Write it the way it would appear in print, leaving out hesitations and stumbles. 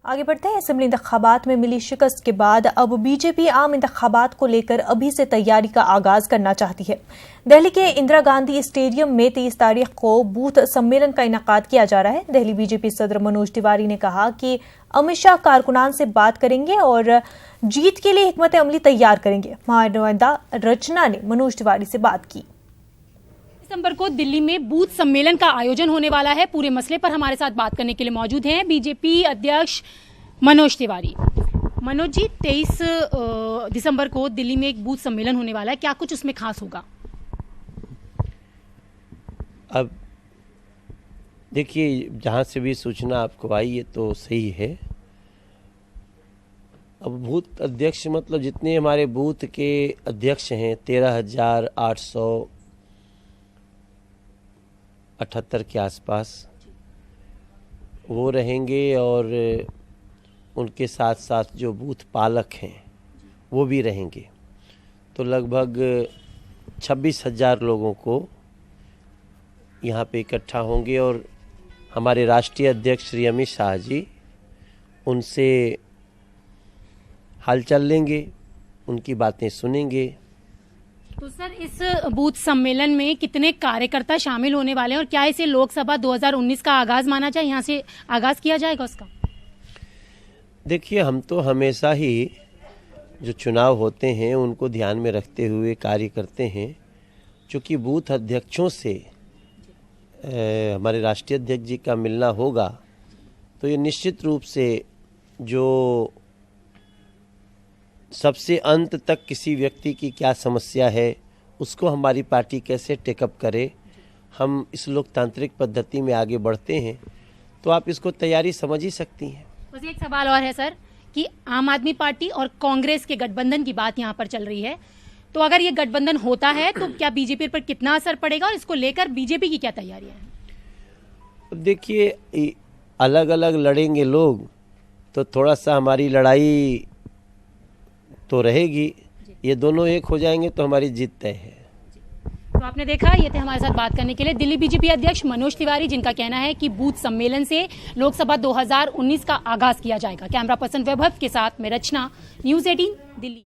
आगे बढ़ते हैं। असेंबली इंतखाबात में मिली शिकस्त के बाद अब बीजेपी आम इंतखाबात को लेकर अभी से तैयारी का आगाज करना चाहती है। दिल्ली के इंदिरा गांधी स्टेडियम में 23 तारीख को बूथ सम्मेलन का इनेकाद किया जा रहा है। दिल्ली बीजेपी सदर मनोज तिवारी ने कहा कि अमित शाह कारकुनान से बात करेंगे और जीत के लिए हिकमत अमली तैयार करेंगे। महानुभाव रचना ने मनोज तिवारी से बात की। दिसंबर को दिल्ली में बूथ सम्मेलन का आयोजन होने वाला है। पूरे मसले पर हमारे साथ बात करने के लिए मौजूद हैं बीजेपी अध्यक्ष मनोज तिवारी। मनोज जी, 23 दिसंबर को दिल्ली में एक बूथ सम्मेलन होने वाला है, क्या कुछ उसमें खास होगा? अब देखिए, जहाँ से भी सूचना आपको आई है तो सही है। अब बूथ अध्यक्ष मतलब जितने हमारे बूथ के अध्यक्ष हैं 13,878 के आसपास वो रहेंगे और उनके साथ साथ जो बूथ पालक हैं वो भी रहेंगे। तो लगभग 26,000 लोगों को यहाँ पे इकट्ठा होंगे और हमारे राष्ट्रीय अध्यक्ष श्री अमित शाह जी उनसे हालचाल लेंगे, उनकी बातें सुनेंगे। तो सर, इस बूथ सम्मेलन में कितने कार्यकर्ता शामिल होने वाले हैं और क्या इसे लोकसभा 2019 का आगाज माना जाए, यहाँ से आगाज किया जाएगा उसका? देखिए, हम तो हमेशा ही जो चुनाव होते हैं उनको ध्यान में रखते हुए कार्य करते हैं। चूँकि बूथ अध्यक्षों से हमारे राष्ट्रीय अध्यक्ष जी का मिलना होगा तो ये निश्चित रूप से जो सबसे अंत तक किसी व्यक्ति की क्या समस्या है उसको हमारी पार्टी कैसे टेकअप करे, हम इस लोकतांत्रिक पद्धति में आगे बढ़ते हैं तो आप इसको तैयारी समझ ही सकती हैं। बस एक सवाल और है सर कि आम आदमी पार्टी और कांग्रेस के गठबंधन की बात यहाँ पर चल रही है, तो अगर ये गठबंधन होता है तो क्या बीजेपी पर कितना असर पड़ेगा और इसको लेकर बीजेपी की क्या तैयारियां हैं? देखिए, अलग अलग लड़ेंगे लोग तो थोड़ा सा हमारी लड़ाई तो रहेगी, ये दोनों एक हो जाएंगे तो हमारी जीत तय है। तो आपने देखा, ये थे हमारे साथ बात करने के लिए दिल्ली बीजेपी अध्यक्ष मनोज तिवारी, जिनका कहना है कि बूथ सम्मेलन से लोकसभा 2019 का आगाज किया जाएगा। कैमरा पर्सन वैभव के साथ मैं रचना, न्यूज़ 18 दिल्ली।